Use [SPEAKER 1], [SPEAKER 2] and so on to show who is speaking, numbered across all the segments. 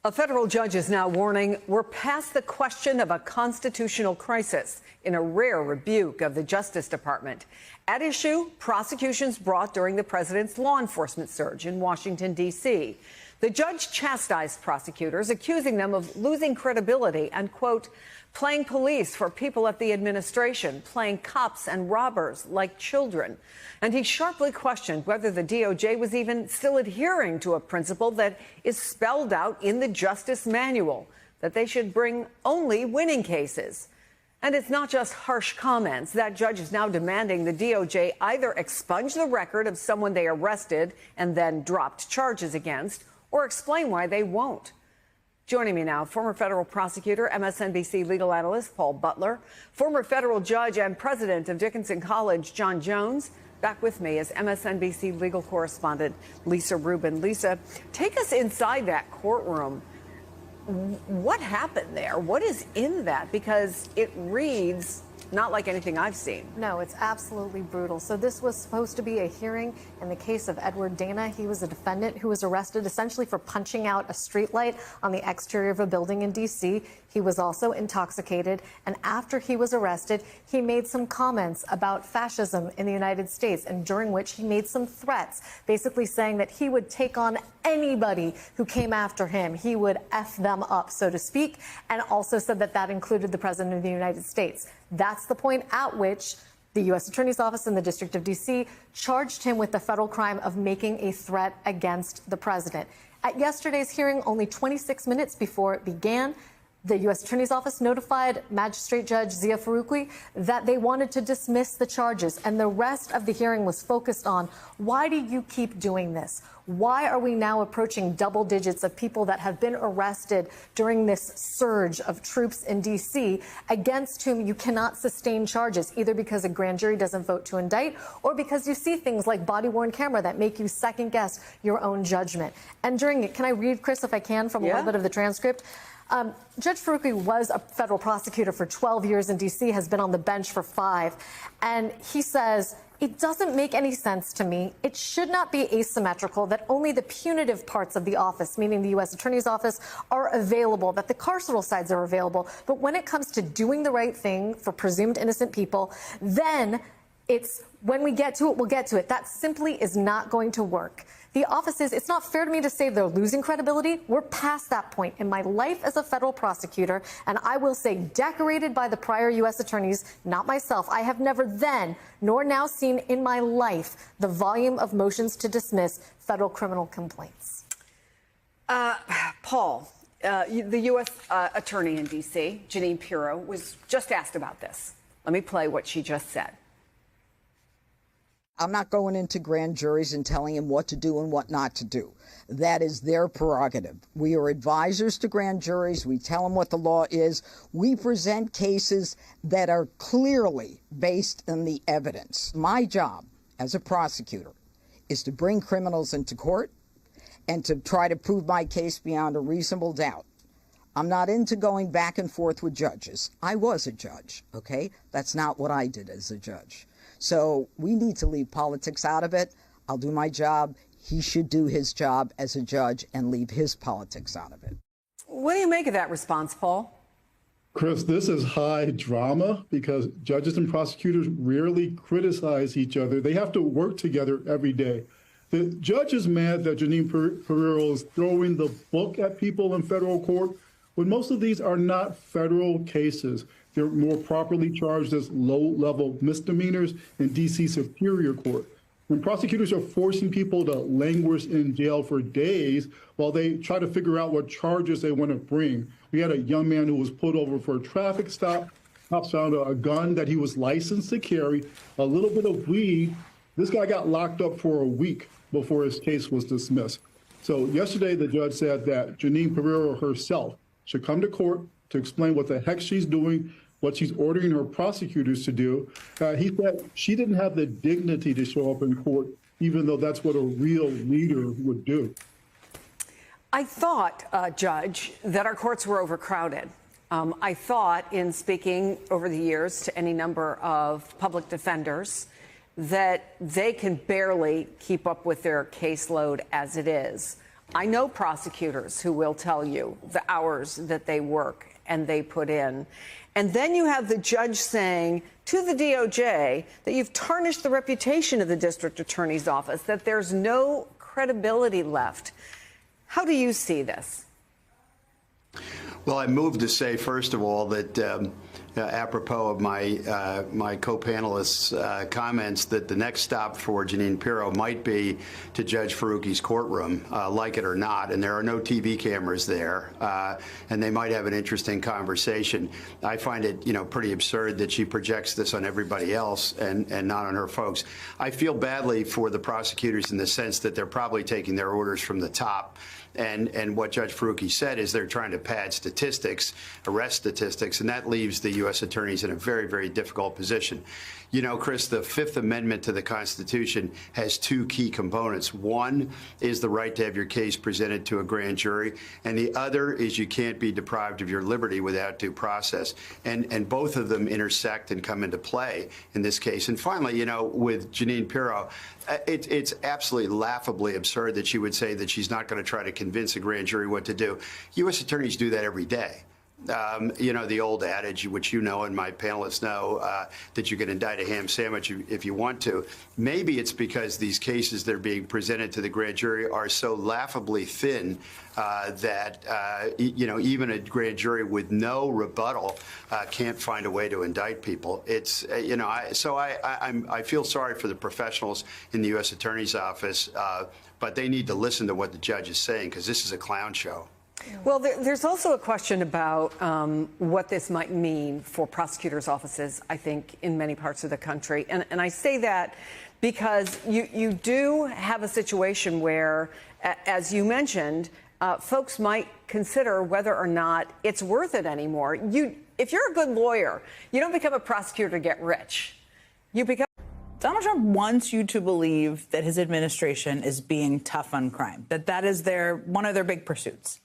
[SPEAKER 1] A federal judge is now warning we're past the question of a constitutional crisis in a rare rebuke of the Justice Department. At issue, prosecutions brought during the president's law enforcement surge in Washington, D.C. The judge chastised prosecutors, accusing them of losing credibility and, quote, playing police for people at the administration, playing cops and robbers like children. And he sharply questioned whether the DOJ was even still adhering to a principle that is spelled out in the Justice Manual, that they should bring only winning cases. And it's not just harsh comments. That judge is now demanding the DOJ either expunge the record of someone they arrested and then dropped charges against, or explain why they won't. Joining me now, former federal prosecutor, MSNBC legal analyst Paul Butler, former federal judge and president of Dickinson College, John Jones. Back with me is MSNBC legal correspondent Lisa Rubin. Lisa, take us inside that courtroom. What happened there? What is in that? Because it reads not like anything I've seen.
[SPEAKER 2] No, it's absolutely brutal. So this was supposed to be a hearing in the case of Edward Dana. He was a defendant who was arrested essentially for punching out a streetlight on the exterior of a building in D.C. He was also intoxicated. And after he was arrested, he made some comments about fascism in the United States, and during which he made some threats, basically saying that he would take on anybody who came after him. He would F them up, so to speak, and also said that that included the president of the United States. That's the point at which the U.S. Attorney's Office in the District of D.C. charged him with the federal crime of making a threat against the president. At yesterday's hearing, only 26 minutes before it began, the U.S. Attorney's Office notified Magistrate Judge Zia Faroukli that they wanted to dismiss the charges, and the rest of the hearing was focused on, why do you keep doing this? Why are we now approaching double digits of people that have been arrested during this surge of troops in D.C. against whom you cannot sustain charges, either because a grand jury doesn't vote to indict or because you see things like body-worn camera that make you second-guess your own judgment? And during it, can I read, Chris, if I can, from a little bit of the transcript? Judge Faroukli was a federal prosecutor for 12 years in D.C., has been on the bench for 5. And he says, it doesn't make any sense to me. It should not be asymmetrical that only the punitive parts of the office, meaning the U.S. Attorney's Office, are available, that the carceral sides are available. But when it comes to doing the right thing for presumed innocent people, then it's when we get to it, we'll get to it. That simply is not going to work. The offices, it's not fair to me to say they're losing credibility. We're past that point. In my life as a federal prosecutor, and I will say decorated by the prior U.S. attorneys, not myself, I have never then nor now seen in my life the volume of motions to dismiss federal criminal complaints.
[SPEAKER 1] Paul, the U.S. attorney in D.C., Jeanine Pirro, was just asked about this. Let me play what she just said.
[SPEAKER 3] I'm not going into grand juries and telling them what to do and what not to do. That is their prerogative. We are advisors to grand juries. We tell them what the law is. We present cases that are clearly based on the evidence. My job as a prosecutor is to bring criminals into court and to try to prove my case beyond a reasonable doubt. I'm not into going back and forth with judges. I was a judge, okay? That's not what I did as a judge. So we need to leave politics out of it. I'll do my job. He should do his job as a judge and leave his politics out of it.
[SPEAKER 1] What do you make of that response, Paul?
[SPEAKER 4] Chris, this is high drama because judges and prosecutors rarely criticize each other. They have to work together every day. The judge is mad that Jeanine Pirro is throwing the book at people in federal court when most of these are not federal cases. They're more properly charged as low-level misdemeanors in D.C. Superior Court. When prosecutors are forcing people to languish in jail for days while they try to figure out what charges they want to bring. We had a young man who was pulled over for a traffic stop. Cops found a gun that he was licensed to carry, a little bit of weed. This guy got locked up for a week before his case was dismissed. So yesterday, the judge said that Jeanine Pirro herself should come to court to explain what the heck she's doing, what she's ordering her prosecutors to do. He said she didn't have the dignity to show up in court, even though that's what a real leader would do.
[SPEAKER 1] I thought, Judge, that our courts were overcrowded. I thought, in speaking over the years to any number of public defenders, that they can barely keep up with their caseload as it is. I know prosecutors who will tell you the hours that they work and they put in. And then you have the judge saying to the DOJ that you've tarnished the reputation of the district attorney's office, that there's no credibility left. How do you see this?
[SPEAKER 5] Well, I moved to say, first of all, that apropos of my co-panelists' comments, that the next stop for Jeanine Pirro might be to Judge Faruqi's courtroom, like it or not. And there are no TV cameras there, and they might have an interesting conversation. I find it, pretty absurd that she projects this on everybody else and not on her folks. I feel badly for the prosecutors in the sense that they're probably taking their orders from the top. And what Judge Faruqi said is they're trying to pad statistics, arrest statistics, and that leaves the U.S. attorneys in a very, very difficult position. Chris, the Fifth Amendment to the Constitution has two key components. One is the right to have your case presented to a grand jury, and the other is you can't be deprived of your liberty without due process. And both of them intersect and come into play in this case. And finally, with Jeanine Pirro, it's absolutely laughably absurd that she would say that she's not going to try to convince a grand jury what to do. U.S. attorneys do that every day. The old adage, which and my panelists know, that you can indict a ham sandwich if you want to. Maybe it's because these cases that are being presented to the grand jury are so laughably thin that, even a grand jury with no rebuttal can't find a way to indict people. It's, I feel sorry for the professionals in the U.S. Attorney's Office, but they need to listen to what the judge is saying, because this is a clown show.
[SPEAKER 1] Well, there's also a question about what this might mean for prosecutors' offices, I think, in many parts of the country. And I say that because you do have a situation where, as you mentioned, folks might consider whether or not it's worth it anymore. If you're a good lawyer, you don't become a prosecutor to get rich. You become...
[SPEAKER 6] Donald Trump wants you to believe that his administration is being tough on crime, that is one of their big pursuits.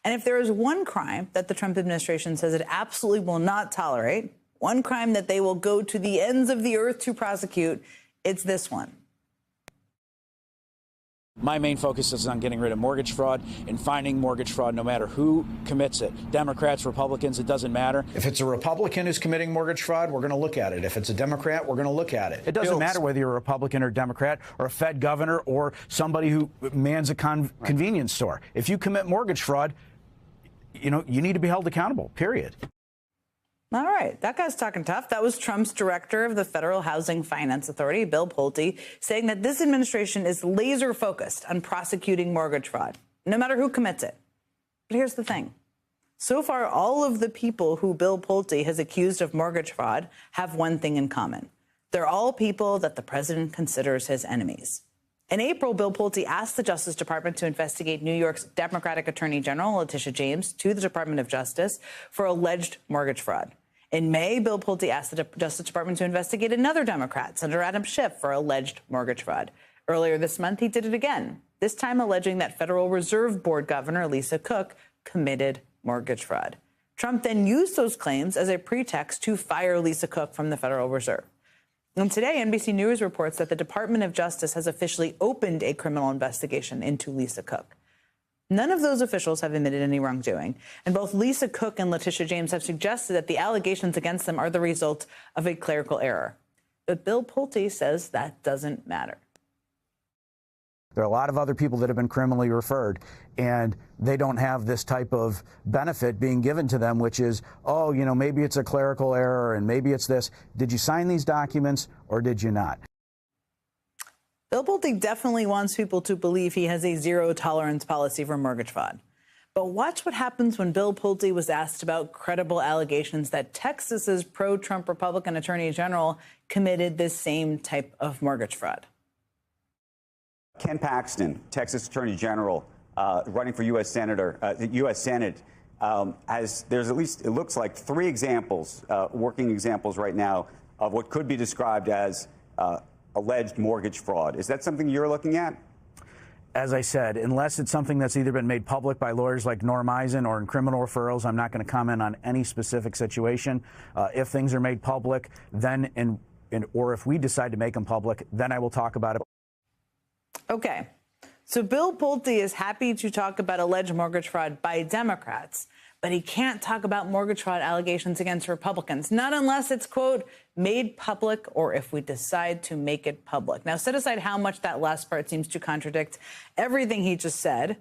[SPEAKER 6] And if there is one crime that the Trump administration says it absolutely will not tolerate, one crime that they will go to the ends of the earth to prosecute, it's this one.
[SPEAKER 7] My main focus is on getting rid of mortgage fraud and finding mortgage fraud no matter who commits it. Democrats, Republicans, it doesn't matter.
[SPEAKER 8] If it's a Republican who's committing mortgage fraud, we're going to look at it. If it's a Democrat, we're going to look at it.
[SPEAKER 7] It doesn't matter whether you're a Republican or Democrat or a Fed governor or somebody who mans a convenience store. If you commit mortgage fraud, you need to be held accountable, period.
[SPEAKER 6] All right. That guy's talking tough. That was Trump's director of the Federal Housing Finance Authority, Bill Pulte, saying that this administration is laser focused on prosecuting mortgage fraud, no matter who commits it. But here's the thing. So far, all of the people who Bill Pulte has accused of mortgage fraud have one thing in common. They're all people that the president considers his enemies. In April, Bill Pulte asked the Justice Department to investigate New York's Democratic Attorney General Letitia James to the Department of Justice for alleged mortgage fraud. In May, Bill Pulte asked the Justice Department to investigate another Democrat, Senator Adam Schiff, for alleged mortgage fraud. Earlier this month, he did it again, this time alleging that Federal Reserve Board Governor Lisa Cook committed mortgage fraud. Trump then used those claims as a pretext to fire Lisa Cook from the Federal Reserve. And today, NBC News reports that the Department of Justice has officially opened a criminal investigation into Lisa Cook. None of those officials have admitted any wrongdoing, and both Lisa Cook and Letitia James have suggested that the allegations against them are the result of a clerical error. But Bill Pulte says that doesn't matter.
[SPEAKER 7] There are a lot of other people that have been criminally referred, and they don't have this type of benefit being given to them, which is, maybe it's a clerical error and maybe it's this. Did you sign these documents or did you not?
[SPEAKER 6] Bill Pulte definitely wants people to believe he has a zero-tolerance policy for mortgage fraud. But watch what happens when Bill Pulte was asked about credible allegations that Texas's pro-Trump Republican Attorney General committed this same type of mortgage fraud.
[SPEAKER 9] Ken Paxton, Texas Attorney General, running for U.S. Senator, U.S. Senate, there's at least, it looks like, 3 examples, working examples right now of what could be described as alleged mortgage fraud. Is that something you're looking at?
[SPEAKER 7] As I said, unless it's something that's either been made public by lawyers like Norm Eisen or in criminal referrals, I'm not going to comment on any specific situation. If things are made public, then or if we decide to make them public, then I will talk about it.
[SPEAKER 6] Okay, So Bill Pulte is happy to talk about alleged mortgage fraud by Democrats, but he can't talk about mortgage fraud allegations against Republicans, not unless it's, quote, made public or if we decide to make it public. Now, set aside how much that last part seems to contradict everything he just said.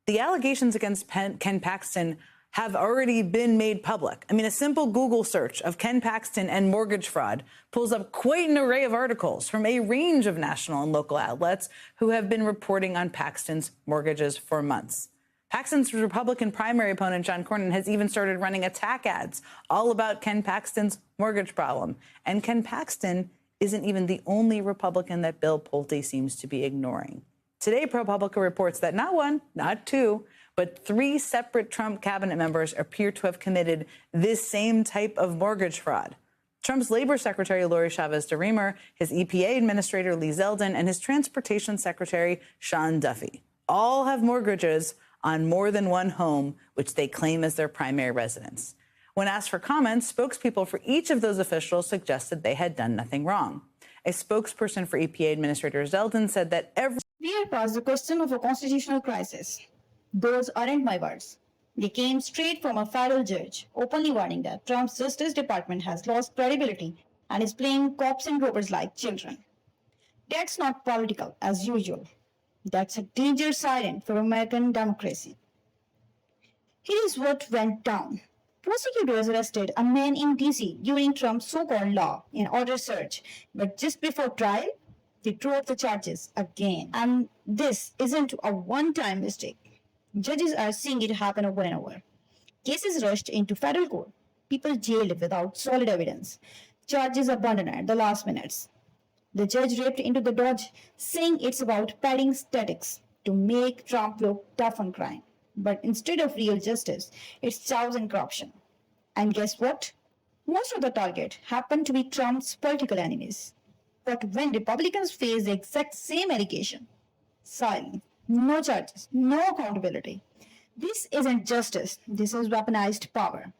[SPEAKER 6] The allegations against Ken Paxton have already been made public. I mean, a simple Google search of Ken Paxton and mortgage fraud pulls up quite an array of articles from a range of national and local outlets who have been reporting on Paxton's mortgages for months. Paxton's Republican primary opponent, John Cornyn, has even started running attack ads all about Ken Paxton's mortgage problem. And Ken Paxton isn't even the only Republican that Bill Pulte seems to be ignoring. Today, ProPublica reports that not one, not two, but 3 separate Trump cabinet members appear to have committed this same type of mortgage fraud. Trump's labor secretary, Lori Chavez DeRemer, his EPA administrator, Lee Zeldin, and his transportation secretary, Sean Duffy, all have mortgages on more than one home, which they claim as their primary residence. When asked for comments, spokespeople for each of those officials suggested they had done nothing wrong. A spokesperson for EPA Administrator Zeldin said that
[SPEAKER 10] we are past the question of a constitutional crisis. Those aren't my words. They came straight from a federal judge, openly warning that Trump's Justice Department has lost credibility and is playing cops and robbers like children. That's not political, as usual. That's a danger siren for American democracy. Here is what went down. Prosecutors arrested a man in D.C. during Trump's so-called law and order search, but just before trial, they dropped the charges again. And this isn't a one-time mistake. Judges are seeing it happen over and over. Cases rushed into federal court, people jailed without solid evidence, charges abandoned at the last minutes. The judge ripped into the DOJ, saying it's about padding statistics to make Trump look tough on crime. But instead of real justice, it's chaos and corruption. And guess what? Most of the target happened to be Trump's political enemies. But when Republicans face the exact same allegation, silence, no charges, no accountability. This isn't justice, this is weaponized power.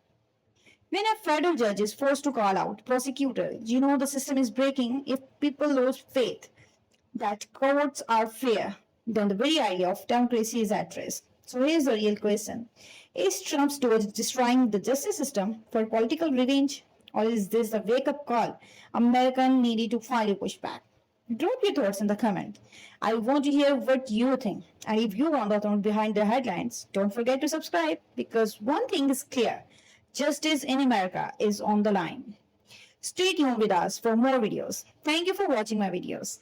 [SPEAKER 10] When a federal judge is forced to call out prosecutors, you know the system is breaking if people lose faith that courts are fair, then the very idea of democracy is at risk. So here's the real question. Is Trump's DOJ destroying the justice system for political revenge? Or is this a wake-up call Americans needed to finally push back? Drop your thoughts in the comment. I want to hear what you think. And if you want the truth behind the headlines, don't forget to subscribe, because one thing is clear. Justice in America is on the line. Stay tuned with us for more videos. Thank you for watching my videos.